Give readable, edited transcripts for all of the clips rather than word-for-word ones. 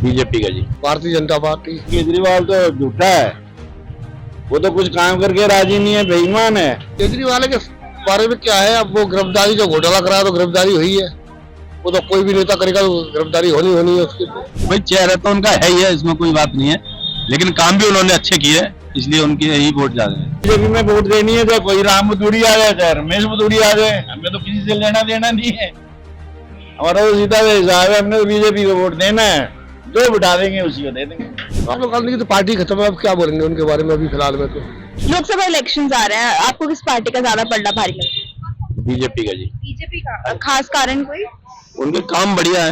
BJP का जी। Bharatiya Janata party. Kejriwal तो झूठा है, वो तो कुछ काम करके राजी नहीं है, बेईमान है। केजरीवाल के बारे में क्या है, अब वो गिरफ्तारी जो घोटाला कराया तो गिरफ्तारी हुई है, वो तो कोई भी नेता करेगा तो गिरफ्तारी होनी है उसकी। भाई चेहरा तो उनका है ही है, इसमें कोई बात नहीं है, लेकिन काम भी उन्होंने अच्छे किए, इसलिए उनकी यही वोट ज्यादा है। बीजेपी में वोट देनी है, चाहे कोई राम मधुरी आ जाए, चाहे रमेश मधुरी आ जाए, हमें तो किसी से लेना देना नहीं है। हमारा तो सीधा हिसाब है, हमने तो बीजेपी को वोट देना है, जो बिठा देंगे उसी को दे देंगे। राहुल गांधी की तो पार्टी खत्म है, अब क्या बोलेंगे उनके बारे में अभी फिलहाल में। तो लोकसभा इलेक्शंस आ रहे हैं, आपको किस पार्टी का ज्यादा पलड़ा भारी लगता है? बीजेपी का जी। बीजेपी का खास कारण कोई? उनके काम बढ़िया है,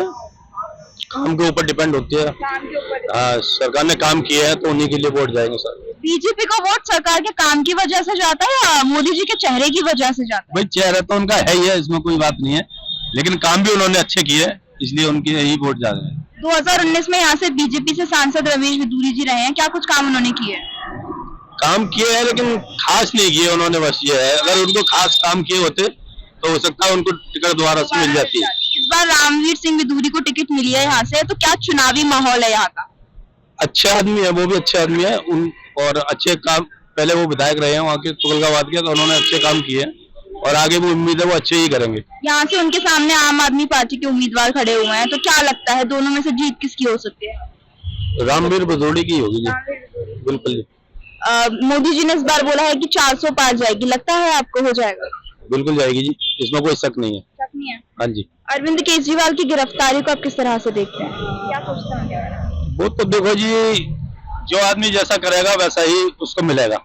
काम के ऊपर डिपेंड होती है। काम के ऊपर? हाँ, सरकार ने काम किया है तो उन्हीं के लिए वोट जाएंगे सर। बीजेपी का वोट सरकार के काम की वजह से जाता है या मोदी जी के चेहरे की वजह से जाता है? भाई चेहरा तो उनका है ही है, इसमें कोई बात नहीं है, लेकिन काम भी उन्होंने अच्छे किए, इसलिए उनकी यही वोट ज्यादा है। 2019 में यहाँ से बीजेपी से सांसद रमेश बिधूरी जी रहे हैं, क्या कुछ काम उन्होंने किए? काम किए हैं लेकिन खास नहीं किए उन्होंने, बस ये है। अगर उनको खास काम किए होते तो हो सकता है उनको टिकट दोबारा से मिल जाती है। इस बार रामवीर सिंह बिधूरी को टिकट मिली है यहाँ से, तो क्या चुनावी माहौल है यहाँ का? अच्छे आदमी है, वो भी अच्छे आदमी है उन, और अच्छे काम, पहले वो विधायक रहे हैं वहाँ के तुगलकाबाद के, तो उन्होंने अच्छे काम किए और आगे वो उम्मीद है वो अच्छे ही करेंगे। यहाँ से उनके सामने आम आदमी पार्टी के उम्मीदवार खड़े हुए हैं, तो क्या लगता है दोनों में से जीत किसकी हो सकती है? रामवीर बिधूरी की होगी जी, बिल्कुल जी। मोदी जी ने इस बार बोला है कि 400 पार जाएगी, लगता है आपको हो जाएगा? बिल्कुल जाएगी जी, इसमें कोई शक नहीं है। शक नहीं है? हाँ जी। अरविंद केजरीवाल की गिरफ्तारी को आप किस तरह से देखते हैं, क्या सोचते हैं उनके बारे में? वो तो देखो जी, जो आदमी जैसा करेगा वैसा ही उसको मिलेगा।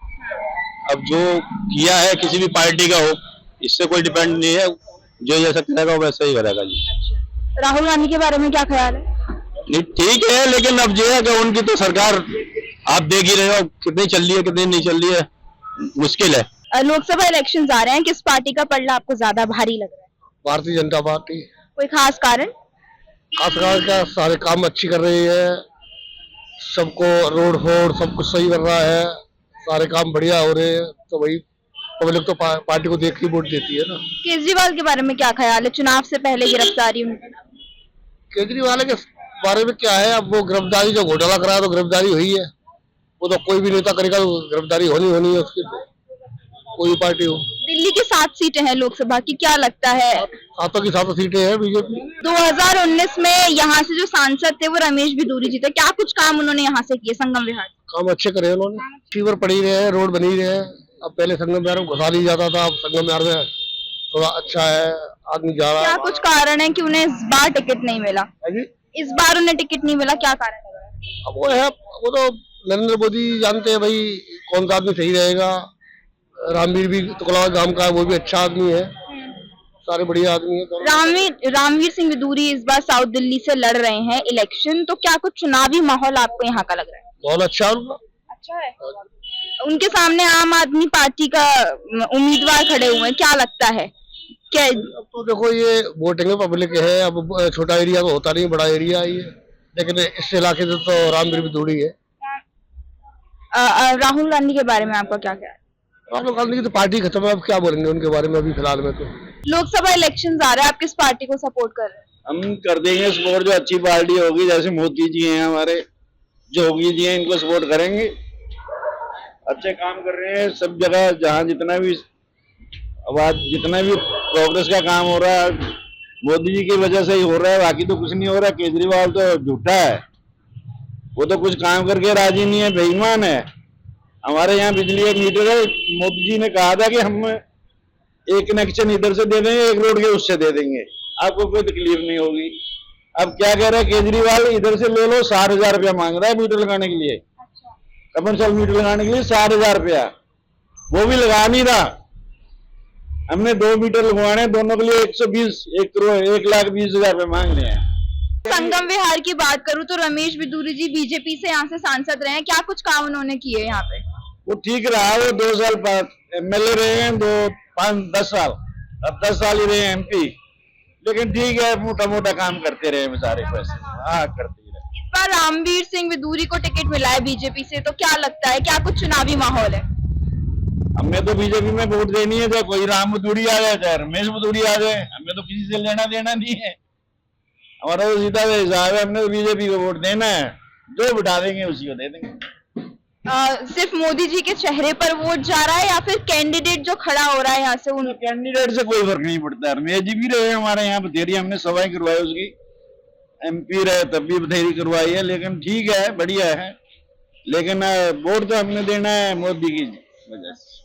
अब जो किया है किसी भी पार्टी का हो, इससे कोई डिपेंड नहीं है, जो जैसा करेगा वैसा ही करेगा जी। राहुल गांधी के बारे में क्या ख्याल है? नहीं ठीक है, लेकिन अब जो है कि उनकी तो सरकार आप देख ही रहे हो कितनी चल रही है कितनी नहीं चल रही है, मुश्किल है। लोकसभा इलेक्शंस आ रहे हैं, किस पार्टी का पलड़ा आपको ज्यादा भारी लग रहा है? भारतीय जनता पार्टी। कोई खास कारण? खासकर क्या, सारे काम अच्छी कर रही है, सबको रोड फोड सब कुछ सही कर रहा है, सारे काम बढ़िया हो रहे हैं, तो वही पब्लिक तो पार्टी को देख के वोट देती है ना। केजरीवाल के बारे में क्या ख्याल है, चुनाव से पहले गिरफ्तारी उनकी? केजरीवाल के बारे में क्या है, अब वो गिरफ्तारी जो घोटाला कराया तो गिरफ्तारी हुई है, वो तो कोई भी नेता करेगा तो गिरफ्तारी होनी है उसकी, तो कोई पार्टी हो। दिल्ली की 7 सीटें हैं लोकसभा की, क्या लगता है? 7 की 7 सीटें हैं बीजेपी। 2019 में यहाँ से जो सांसद थे वो रमेश बिधूरी जी थे, क्या कुछ काम उन्होंने यहाँ से किए संगम विहार? काम अच्छे करे उन्होंने, फीवर पड़ी रहे हैं, रोड बनी रहे हैं। अब पहले संगम विहार में घुसा नहीं जाता था, अब संगम विहार में थोड़ा अच्छा है, आदमी जा रहा है। क्या कुछ कारण है कि उन्हें इस बार टिकट नहीं मिला? इस बार उन्हें टिकट नहीं मिला, क्या कारण है? अब वो तो नरेंद्र मोदी जानते हैं भाई कौन सा आदमी सही रहेगा। रामवीर भी तुगलकाबाद गांव का है, वो भी अच्छा आदमी है, सारे बढ़िया आदमी है। रामवीर सिंह बिधूरी इस बार साउथ दिल्ली से लड़ रहे हैं इलेक्शन, तो क्या कुछ चुनावी माहौल आपको यहाँ का लग रहा है? बहुत अच्छा है उनका। अच्छा है। उनके सामने आम आदमी पार्टी का उम्मीदवार खड़े हुए हैं, क्या लगता है क्या? अब तो देखो ये वोटिंग पब्लिक है, अब छोटा एरिया तो होता नहीं, बड़ा एरिया है ये, लेकिन इस इलाके से तो रामवीर बिधूरी है। राहुल गांधी के बारे में आपका क्या ख्याल है? राहुल गांधी की तो पार्टी खत्म है, अब क्या बोलेंगे उनके बारे में अभी फिलहाल में। तो लोकसभा इलेक्शंस आ रहे हैं, आप किस पार्टी को सपोर्ट कर रहे हैं? हम कर देंगे सपोर्ट जो अच्छी पार्टी होगी, जैसे मोदी जी हैं हमारे, जोगी जी हैं, इनको सपोर्ट करेंगे। अच्छे काम कर रहे हैं सब जगह, जहाँ जितना भी आवाज, जितना भी प्रोग्रेस का काम हो रहा है मोदी जी की वजह से ही हो रहा है, बाकी तो कुछ नहीं हो रहा। केजरीवाल तो झूठा है, वो तो कुछ काम करके राजी नहीं है, बेईमान है। हमारे यहाँ बिजली का मीटर है, मोदी जी ने कहा था कि हम एक कनेक्शन इधर से दे देंगे, एक रोड के उससे दे देंगे, आपको कोई तकलीफ नहीं होगी। अब क्या कह रहा है केजरीवाल, इधर से ले लो, 60,000 रुपया मांग रहा है मीटर लगाने के लिए, कमर्शियल मीटर लगाने के लिए 60,000 रुपया, वो भी लगा नहीं रहा। हमने 2 मीटर लगवाने, दोनों के लिए 1,20,000 रुपये मांग रहे हैं। संगम विहार की बात करूं तो रमेश बिधूरी जी बीजेपी से यहाँ से सांसद रहे हैं, क्या कुछ काम उन्होंने किए यहाँ पे? वो ठीक रहा, वो 2 साल MLA रहे हैं, 10 साल, अब 10 साल ही रहे MP, लेकिन ठीक है, मोटा मोटा काम करते रहे बेचारे, पैसे हाँ करते ही रहे। इस बार रामवीर सिंह बिधूरी को टिकट मिला है बीजेपी से, तो क्या लगता है क्या कुछ चुनावी माहौल है? हमें तो बीजेपी में वोट देनी है, चाहे कोई राम मधुरी आ जाए, चाहे रमेश मधुरी आ जाए, हमें तो किसी से लेना देना नहीं है। हमारा तो सीधा सा हिसाब है, हमने तो बीजेपी को वोट देना है, जो बिठा देंगे उसी को दे देंगे। सिर्फ मोदी जी के चेहरे पर वोट जा रहा है या फिर कैंडिडेट जो खड़ा हो रहा है यहाँ से उन कैंडिडेट से कोई फर्क नहीं पड़ता है। रमेश जी भी रहे हमारे यहाँ बथेरी, हमने सभाएं करवाई उसकी, MP रहे तब भी बथेरी करवाई है, लेकिन ठीक है, बढ़िया है। लेकिन वोट तो हमने देना है मोदी की वजह से।